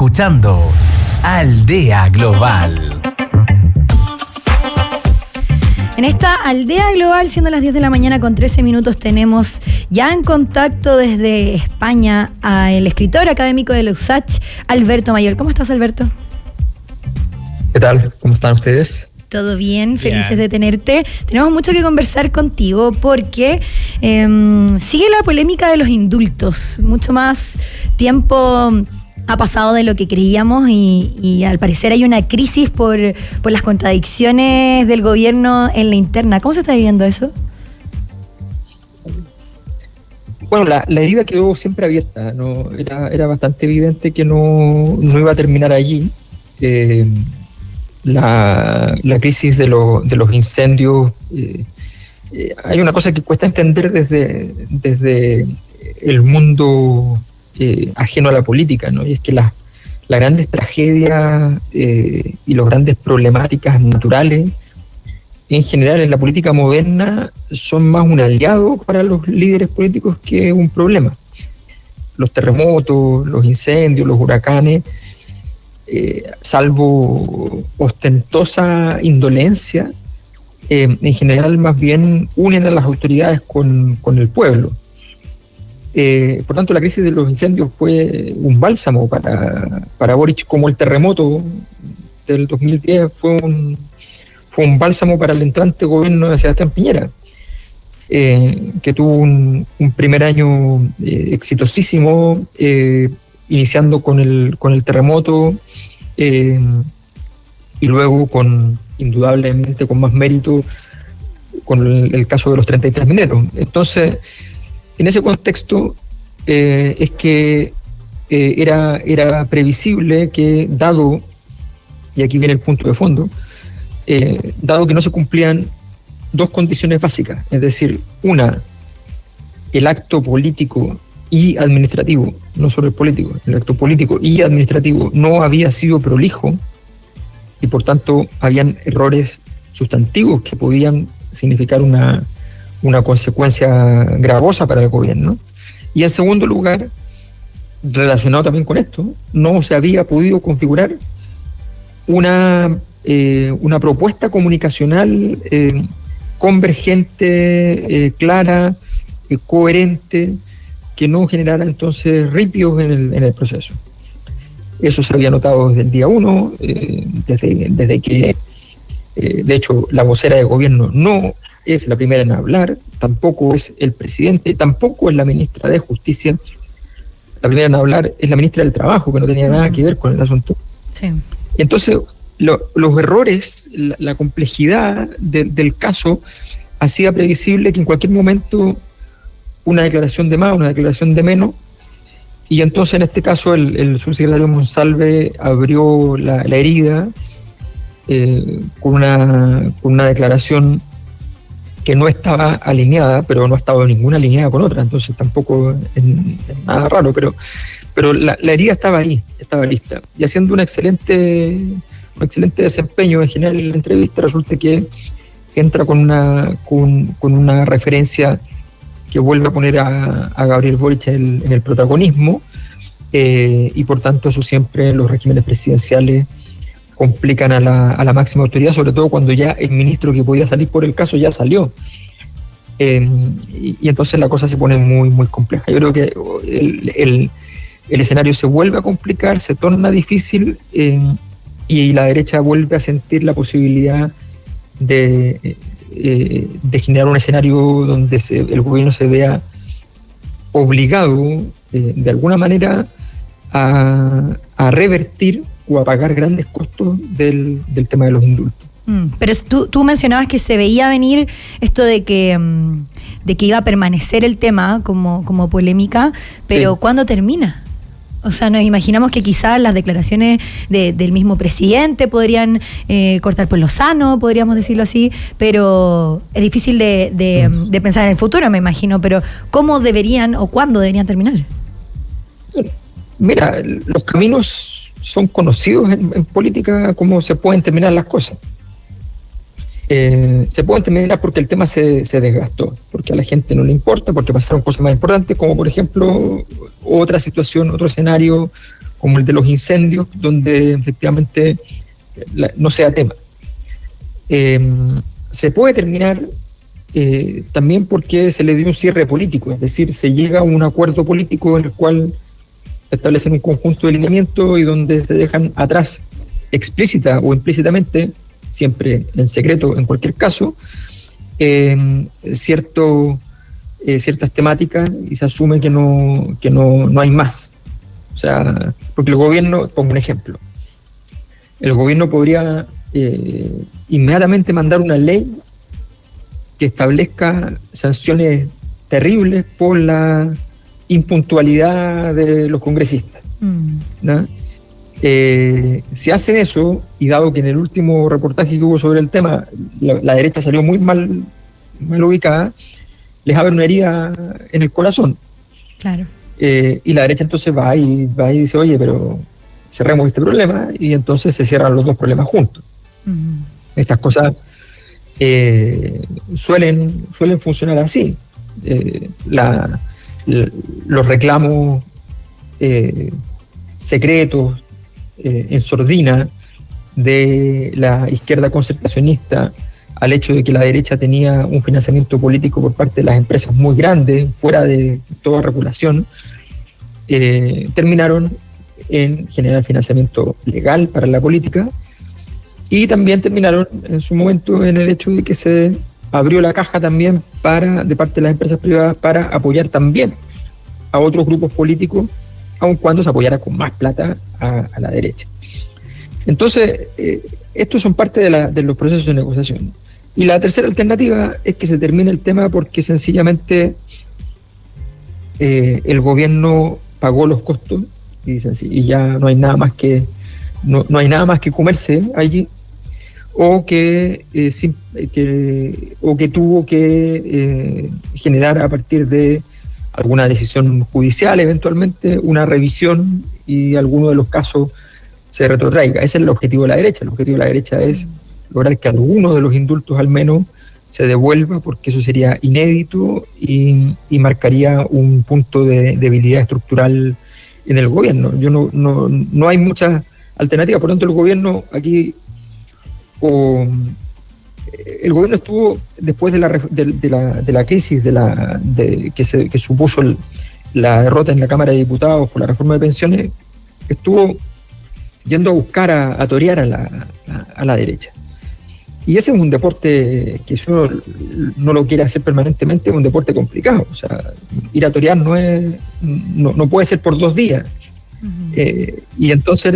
escuchando Aldea Global. En esta Aldea Global, siendo las 10 de la mañana con 13 minutos, tenemos ya en contacto desde España al escritor académico de la USACH, Alberto Mayol. ¿Cómo estás, Alberto? ¿Qué tal? ¿Cómo están ustedes? Todo bien, felices de tenerte. Tenemos mucho que conversar contigo porque sigue la polémica de los indultos. Mucho más tiempo ha pasado de lo que creíamos y al parecer hay una crisis por las contradicciones del gobierno en la interna. ¿Cómo se está viviendo eso? Bueno, la herida quedó siempre abierta, ¿no? Era bastante evidente que no iba a terminar allí. La crisis de los incendios, hay una cosa que cuesta entender desde el mundo ajeno a la política, ¿no? Y es que las grandes tragedias y las grandes problemáticas naturales en general en la política moderna son más un aliado para los líderes políticos que un problema. Los terremotos, los incendios, los huracanes, salvo ostentosa indolencia, en general más bien unen a las autoridades con el pueblo. Por tanto, la crisis de los incendios fue un bálsamo para Boric, como el terremoto del 2010 fue un bálsamo para el entrante gobierno de Sebastián Piñera, que tuvo un primer año exitosísimo, iniciando con el terremoto y luego indudablemente con más mérito con el caso de los 33 mineros. Entonces, en ese contexto es que era previsible que, dado, y aquí viene el punto de fondo, dado que no se cumplían dos condiciones básicas, es decir, una, el acto político y administrativo, no solo el político, el acto político y administrativo no había sido prolijo y por tanto habían errores sustantivos que podían significar una consecuencia gravosa para el gobierno. Y en segundo lugar, relacionado también con esto, no se había podido configurar una propuesta comunicacional convergente, clara, coherente, que no generara entonces ripios en el proceso. Eso se había notado desde el día 1, desde que, de hecho, la vocera de gobierno no es la primera en hablar, tampoco es el presidente, tampoco es la ministra de Justicia. La primera en hablar es la ministra del Trabajo, que no tenía nada que ver con el asunto. Sí. Entonces, los errores, la complejidad del caso hacía previsible que en cualquier momento una declaración de más, una declaración de menos, y entonces en este caso el subsecretario Monsalve abrió la herida con una declaración que no estaba alineada, pero no ha estado ninguna alineada con otra, entonces tampoco es nada raro, pero la herida estaba ahí, estaba lista, y haciendo un excelente desempeño en general en la entrevista, resulta que entra con una referencia que vuelve a poner a Gabriel Boric en el protagonismo, y por tanto eso siempre en los regímenes presidenciales complican a la máxima autoridad, sobre todo cuando ya el ministro que podía salir por el caso ya salió. Y entonces la cosa se pone muy, muy compleja. Yo creo que el escenario se vuelve a complicar, se torna difícil, y la derecha vuelve a sentir la posibilidad de generar un escenario donde el gobierno se vea obligado de alguna manera a revertir o a pagar grandes costos del tema de los indultos. Pero tú mencionabas que se veía venir esto de que iba a permanecer el tema como polémica, pero sí. ¿Cuándo termina? O sea, nos imaginamos que quizás las declaraciones del mismo presidente podrían cortar por lo sano, podríamos decirlo así, pero es difícil de pensar en el futuro, me imagino, pero ¿cómo deberían o cuándo deberían terminar? Mira, los caminos son conocidos en política, cómo se pueden terminar las cosas. Se pueden terminar porque el tema se desgastó, porque a la gente no le importa, porque pasaron cosas más importantes, como por ejemplo otra situación, otro escenario como el de los incendios, donde efectivamente no sea tema. Se puede terminar también porque se le dio un cierre político, es decir, se llega a un acuerdo político en el cual establecen un conjunto de lineamientos y donde se dejan atrás explícita o implícitamente, siempre en secreto en cualquier caso, ciertas temáticas, y se asume que no hay más. O sea, porque el gobierno, pongo un ejemplo, el gobierno podría inmediatamente mandar una ley que establezca sanciones terribles por la impuntualidad de los congresistas, ¿no? Si hacen eso, y dado que en el último reportaje que hubo sobre el tema la derecha salió muy mal ubicada, les abre una herida en el corazón. Claro. Y la derecha entonces va y dice, oye, pero cerremos este problema, y entonces se cierran los dos problemas juntos. Estas cosas suelen funcionar así. Los reclamos secretos en sordina de la izquierda concertacionista al hecho de que la derecha tenía un financiamiento político por parte de las empresas muy grandes, fuera de toda regulación, terminaron en generar financiamiento legal para la política, y también terminaron en su momento en el hecho de que se abrió la caja también de parte de las empresas privadas para apoyar también a otros grupos políticos, aun cuando se apoyara con más plata a la derecha. Entonces, estos son parte de los procesos de negociación. Y la tercera alternativa es que se termine el tema porque sencillamente el gobierno pagó los costos y ya no hay nada más que no hay nada más que comerse allí, o que tuvo que generar a partir de alguna decisión judicial eventualmente una revisión y alguno de los casos se retrotraiga. Ese es el objetivo de la derecha. El objetivo de la derecha es lograr que alguno de los indultos al menos se devuelva, porque eso sería inédito y marcaría un punto de debilidad estructural en el gobierno. No hay muchas alternativas. Por lo tanto, el gobierno aquí, el gobierno estuvo después de la crisis que supuso la derrota en la Cámara de Diputados por la reforma de pensiones, estuvo yendo a buscar a torear a la derecha. Y ese es un deporte que si uno no lo quiere hacer permanentemente, es un deporte complicado. O sea, ir a torear no puede ser por 2 días. Y entonces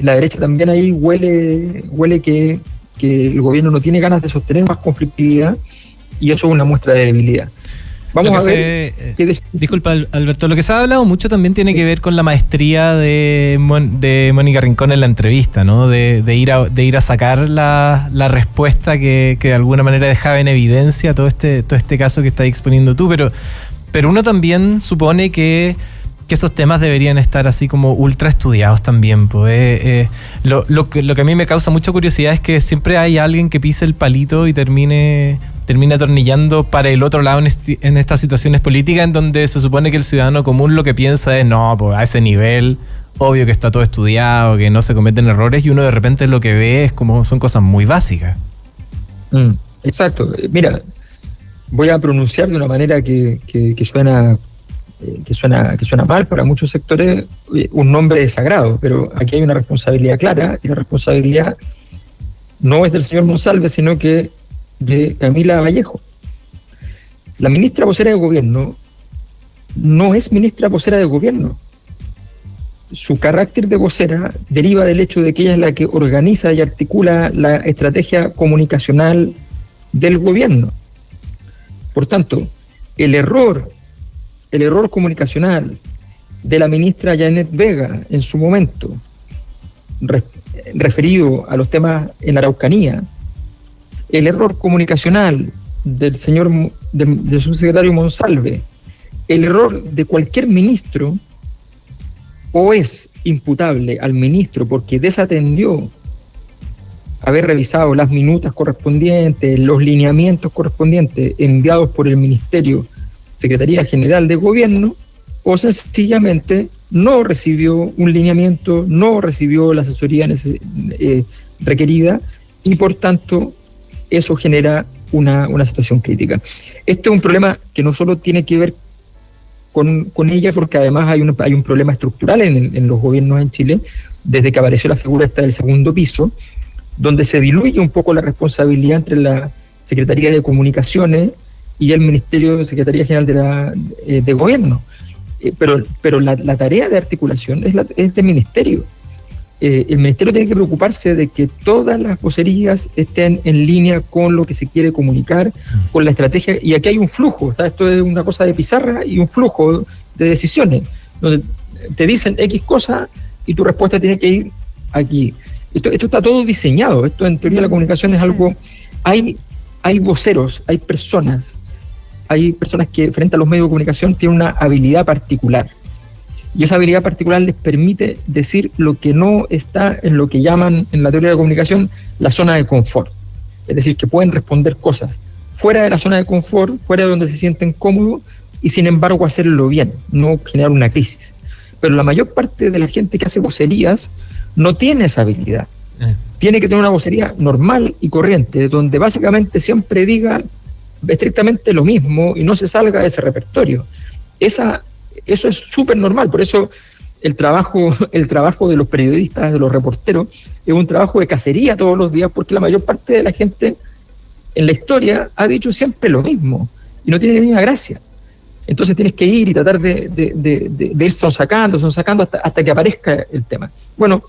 la derecha también ahí huele que el gobierno no tiene ganas de sostener más conflictividad, y eso es una muestra de debilidad. Vamos a ver. Disculpa, Alberto, lo que se ha hablado mucho también tiene que ver con la maestría de Mónica Rincón en la entrevista, ¿no? De ir a sacar la respuesta que de alguna manera dejaba en evidencia todo este caso que estás exponiendo tú, pero uno también supone que estos temas deberían estar así como ultra estudiados también. Pues, lo que a mí me causa mucha curiosidad es que siempre hay alguien que pise el palito y termine atornillando para el otro lado en estas situaciones políticas en donde se supone que el ciudadano común lo que piensa es, no, pues a ese nivel, obvio que está todo estudiado, que no se cometen errores, y uno de repente lo que ve es como son cosas muy básicas. Exacto. Mira, voy a pronunciar de una manera que suena mal para muchos sectores, un nombre de sagrado, pero aquí hay una responsabilidad clara, y la responsabilidad no es del señor Monsalve, sino que de Camila Vallejo. La ministra vocera de gobierno no es ministra vocera de gobierno. Su carácter de vocera deriva del hecho de que ella es la que organiza y articula la estrategia comunicacional del gobierno. Por tanto, el error comunicacional de la ministra Janet Vega en su momento, referido a los temas en la Araucanía, el error comunicacional del subsecretario Monsalve, el error de cualquier ministro, o es imputable al ministro porque desatendió haber revisado las minutas correspondientes, los lineamientos correspondientes enviados por el Ministerio Secretaría General de Gobierno, o sencillamente no recibió un lineamiento, no recibió la asesoría requerida, y por tanto eso genera una situación crítica. Esto es un problema que no solo tiene que ver con ella, porque además hay un problema estructural en los gobiernos en Chile, desde que apareció la figura esta del segundo piso, donde se diluye un poco la responsabilidad entre la Secretaría de Comunicaciones y el Ministerio de Secretaría General de Gobierno. Pero la tarea de articulación es del Ministerio. El Ministerio tiene que preocuparse de que todas las vocerías estén en línea con lo que se quiere comunicar, con la estrategia, y aquí hay un flujo, ¿tá? Esto es una cosa de pizarra y un flujo de decisiones, donde te dicen X cosa y tu respuesta tiene que ir aquí. Esto está todo diseñado, esto en teoría de la comunicación es algo... Hay voceros, hay personas que frente a los medios de comunicación tienen una habilidad particular. Y esa habilidad particular les permite decir lo que no está en lo que llaman en la teoría de la comunicación la zona de confort. Es decir, que pueden responder cosas fuera de la zona de confort, fuera de donde se sienten cómodos, y sin embargo hacerlo bien, no generar una crisis. Pero la mayor parte de la gente que hace vocerías no tiene esa habilidad. Tiene que tener una vocería normal y corriente, donde básicamente siempre diga estrictamente lo mismo y no se salga de ese repertorio. Eso es súper normal, por eso el trabajo de los periodistas, de los reporteros, es un trabajo de cacería todos los días, porque la mayor parte de la gente en la historia ha dicho siempre lo mismo y no tiene ninguna gracia. Entonces tienes que ir y tratar de ir sonsacando hasta que aparezca el tema. Bueno,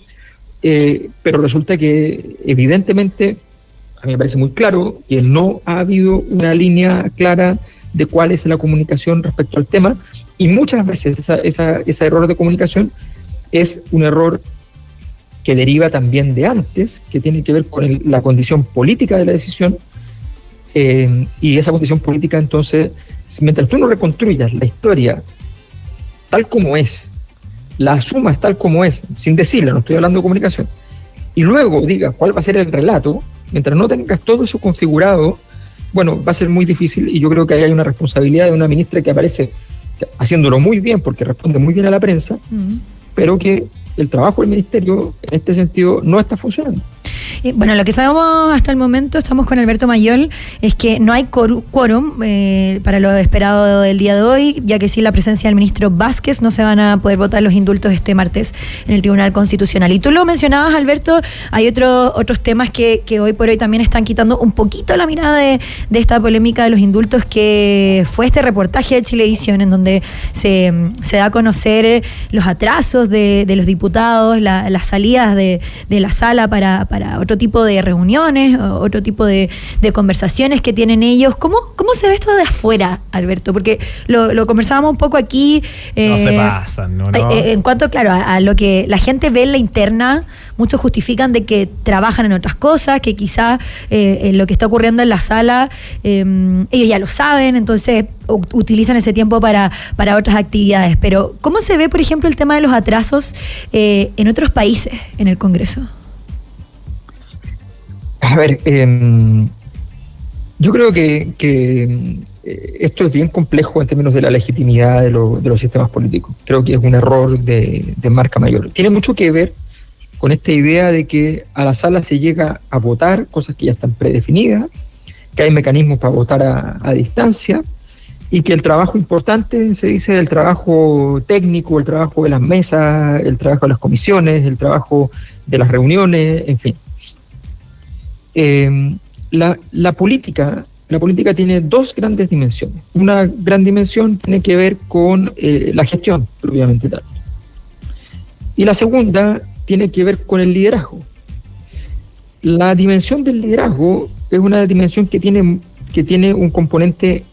pero resulta que evidentemente, a mí me parece muy claro que no ha habido una línea clara de cuál es la comunicación respecto al tema, y muchas veces ese error de comunicación es un error que deriva también de antes, que tiene que ver con la condición política de la decisión, y esa condición política, entonces, mientras tú no reconstruyas la historia tal como es, la asumas tal como es, sin decirla, no estoy hablando de comunicación, y luego digas cuál va a ser el relato, mientras no tengas todo eso configurado, bueno, va a ser muy difícil, y yo creo que ahí hay una responsabilidad de una ministra que aparece haciéndolo muy bien, porque responde muy bien a la prensa, pero que el trabajo del ministerio, en este sentido, no está funcionando. Bueno, lo que sabemos hasta el momento, estamos con Alberto Mayol, es que no hay quórum para lo esperado del día de hoy, ya que sin la presencia del ministro Vázquez no se van a poder votar los indultos este martes en el Tribunal Constitucional. Y tú lo mencionabas, Alberto, hay otros temas que hoy por hoy también están quitando un poquito la mirada de esta polémica de los indultos, que fue este reportaje de Chilevisión, en donde se da a conocer los atrasos de los diputados, las salidas de la sala para otro tipo de reuniones, otro tipo de conversaciones que tienen ellos. ¿Cómo se ve esto de afuera, Alberto? Porque lo conversábamos un poco aquí. No se pasan, ¿no? En cuanto, claro, a lo que la gente ve en la interna, muchos justifican de que trabajan en otras cosas, que quizá lo que está ocurriendo en la sala, ellos ya lo saben, entonces utilizan ese tiempo para otras actividades. Pero, ¿cómo se ve, por ejemplo, el tema de los atrasos en otros países en el Congreso? A ver, yo creo que esto es bien complejo en términos de la legitimidad de los sistemas políticos. Creo que es un error de marca mayor. Tiene mucho que ver con esta idea de que a la sala se llega a votar cosas que ya están predefinidas, que hay mecanismos para votar a distancia, y que el trabajo importante, se dice, el trabajo técnico, el trabajo de las mesas, el trabajo de las comisiones, el trabajo de las reuniones, en fin. La política tiene dos grandes dimensiones. Una gran dimensión tiene que ver con la gestión, propiamente tal. Y la segunda tiene que ver con el liderazgo. La dimensión del liderazgo es una dimensión que tiene un componente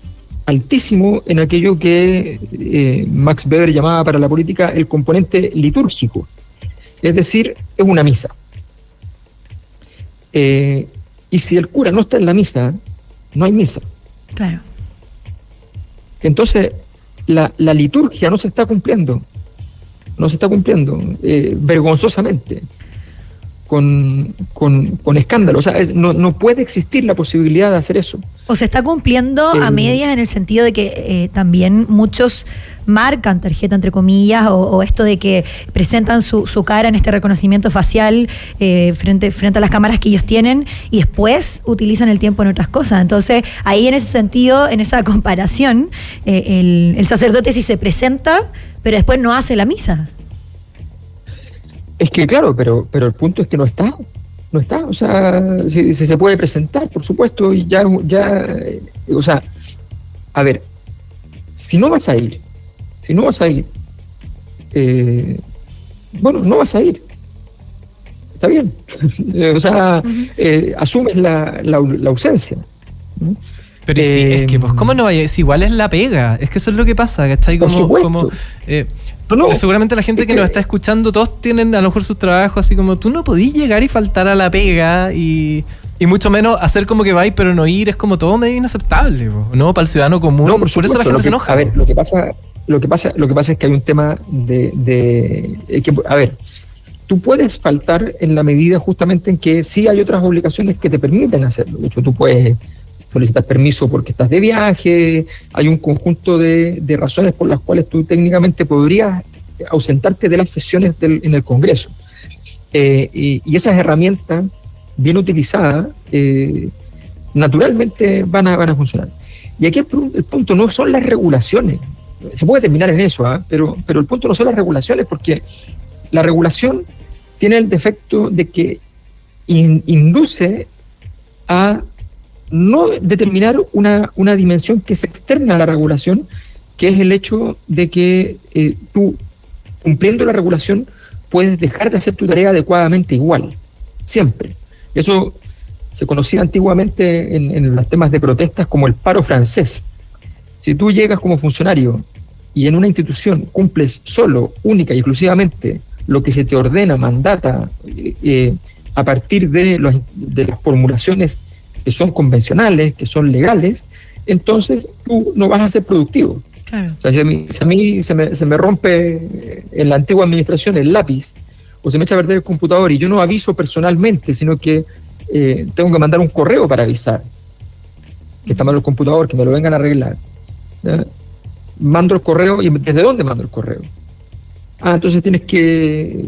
altísimo en aquello que Max Weber llamaba para la política el componente litúrgico. Es decir, es una misa. Y si el cura no está en la misa, no hay misa. Claro. Entonces, la liturgia no se está cumpliendo. Vergonzosamente. con escándalo. O sea, no puede existir la posibilidad de hacer eso. O se está cumpliendo a medias en el sentido de que también muchos marcan tarjeta, entre comillas, o esto de que presentan su cara en este reconocimiento facial frente a las cámaras que ellos tienen y después utilizan el tiempo en otras cosas. Entonces, ahí en ese sentido, en esa comparación, el sacerdote sí se presenta, pero después no hace la misa. Es que claro, pero el punto es que no está, o sea, si se puede presentar, por supuesto, y ya, o sea, a ver, si no vas a ir, bueno, no vas a ir, está bien, o sea, asumes la ausencia, ¿no? Pero sí, es que, pues, ¿cómo no vaya? Si igual es la pega, es que eso es lo que pasa, ¿cachai? Seguramente la gente que nos está escuchando, todos tienen a lo mejor sus trabajos, así como tú no podís llegar y faltar a la pega y mucho menos hacer como que vais pero no ir, es como todo medio inaceptable, ¿no? Para el ciudadano común, no, por eso la gente se enoja. A ver, lo que pasa es que hay un tema a ver, tú puedes faltar en la medida justamente en que sí hay otras obligaciones que te permiten hacerlo. De hecho, tú puedes solicitar permiso porque estás de viaje, hay un conjunto de razones por las cuales tú técnicamente podrías ausentarte de las sesiones en el Congreso. Y esas herramientas bien utilizadas naturalmente van a funcionar. Y aquí el punto no son las regulaciones, se puede terminar en eso, pero el punto no son las regulaciones, porque la regulación tiene el defecto de que induce a no determinar una dimensión que es externa a la regulación, que es el hecho de que tú, cumpliendo la regulación, puedes dejar de hacer tu tarea adecuadamente igual, siempre. Eso se conocía antiguamente en los temas de protestas como el paro francés. Si tú llegas como funcionario y en una institución cumples solo, única y exclusivamente lo que se te ordena, mandata, a partir de las formulaciones que son convencionales, que son legales, entonces tú no vas a ser productivo. Claro. O sea, si a mí se me rompe en la antigua administración el lápiz, o se me echa a perder el computador y yo no aviso personalmente, sino que tengo que mandar un correo para avisar que está mal el computador, que me lo vengan a arreglar. ¿Ya? Mando el correo, ¿y desde dónde mando el correo? Entonces tienes que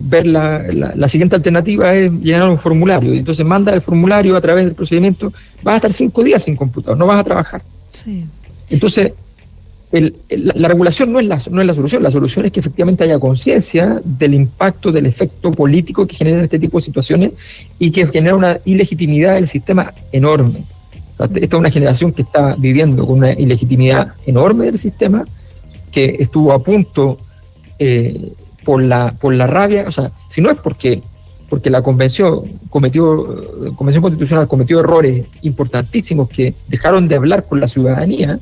ver la siguiente alternativa es llenar un formulario. Entonces manda el formulario a través del procedimiento. Vas a estar 5 días sin computador, no vas a trabajar. Sí. Entonces, la regulación no es la solución. La solución es que efectivamente haya conciencia del impacto, del efecto político que generan este tipo de situaciones y que genera una ilegitimidad del sistema enorme. O sea, esta es una generación que está viviendo con una ilegitimidad enorme del sistema, que estuvo a punto por la rabia, o sea, si no es porque la Convención Constitucional cometió errores importantísimos que dejaron de hablar con la ciudadanía,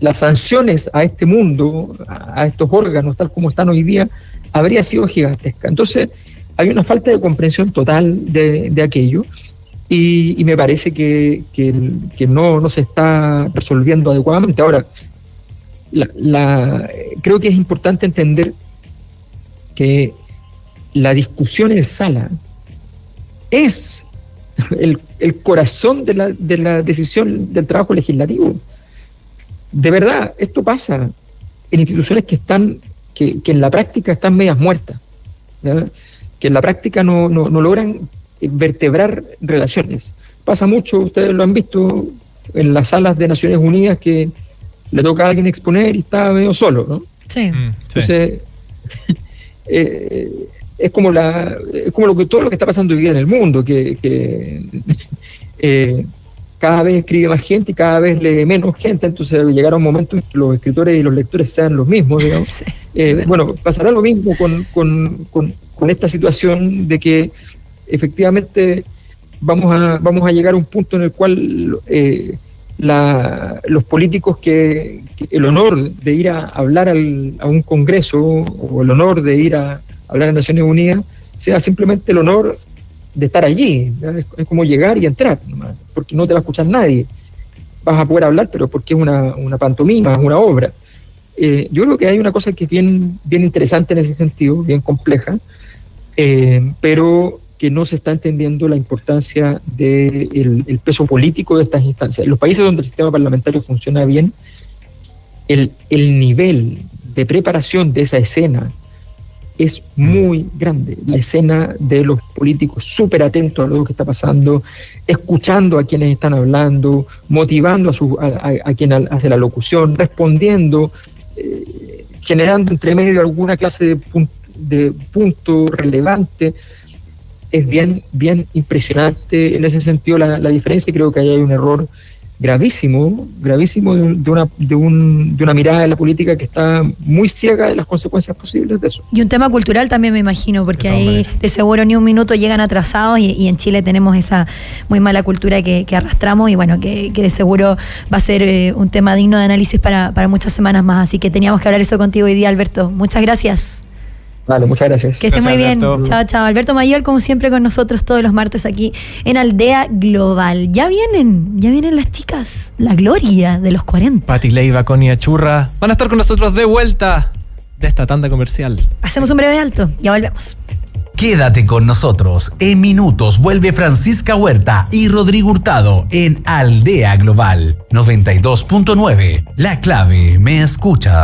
las sanciones a este mundo, a estos órganos tal como están hoy día, habría sido gigantesca. Entonces hay una falta de comprensión total de aquello y me parece que no se está resolviendo adecuadamente. Ahora, creo que es importante entender que la discusión en sala es el corazón de la decisión del trabajo legislativo. De verdad, esto pasa en instituciones que en la práctica están medias muertas, ¿verdad? Que en la práctica no logran vertebrar relaciones. Pasa mucho, ustedes lo han visto en las salas de Naciones Unidas, que le toca a alguien exponer y está medio solo, ¿no? Sí. Entonces, es como todo lo que está pasando hoy día en el mundo, que cada vez escribe más gente y cada vez lee menos gente, entonces llegará un momento en que los escritores y los lectores sean los mismos, digamos. Sí, bueno, pasará lo mismo con esta situación de que efectivamente vamos a llegar a un punto en el cual los políticos que el honor de ir a hablar a un congreso o el honor de ir a hablar en Naciones Unidas sea simplemente el honor de estar allí. Es como llegar y entrar nomás, porque no te va a escuchar nadie. Vas a poder hablar, pero porque es una pantomima, es una obra. Yo creo que hay una cosa que es bien interesante en ese sentido, bien compleja, pero que no se está entendiendo la importancia del peso político de estas instancias. En los países donde el sistema parlamentario funciona bien, el nivel de preparación de esa escena es muy grande. La escena de los políticos súper atentos a lo que está pasando, escuchando a quienes están hablando, motivando a quien hace la locución, respondiendo, generando entre medio alguna clase de punto relevante. Es bien impresionante en ese sentido la diferencia. Creo que ahí hay un error gravísimo de una mirada de la política que está muy ciega de las consecuencias posibles de eso. Y un tema cultural también, me imagino, porque ahí de seguro ni un minuto llegan atrasados y en Chile tenemos esa muy mala cultura que arrastramos y bueno, que de seguro va a ser un tema digno de análisis para muchas semanas más. Así que teníamos que hablar eso contigo hoy día, Alberto. Muchas gracias. Vale, muchas gracias. Que esté muy bien. Chao. Alberto Mayor, como siempre, con nosotros todos los martes aquí en Aldea Global. Ya vienen las chicas, la gloria de los 40. Pati Leiva, Connie Churra van a estar con nosotros de vuelta de esta tanda comercial. Hacemos un breve alto, ya volvemos. Quédate con nosotros. En minutos vuelve Francisca Huerta y Rodrigo Hurtado en Aldea Global 92.9. La clave me escucha.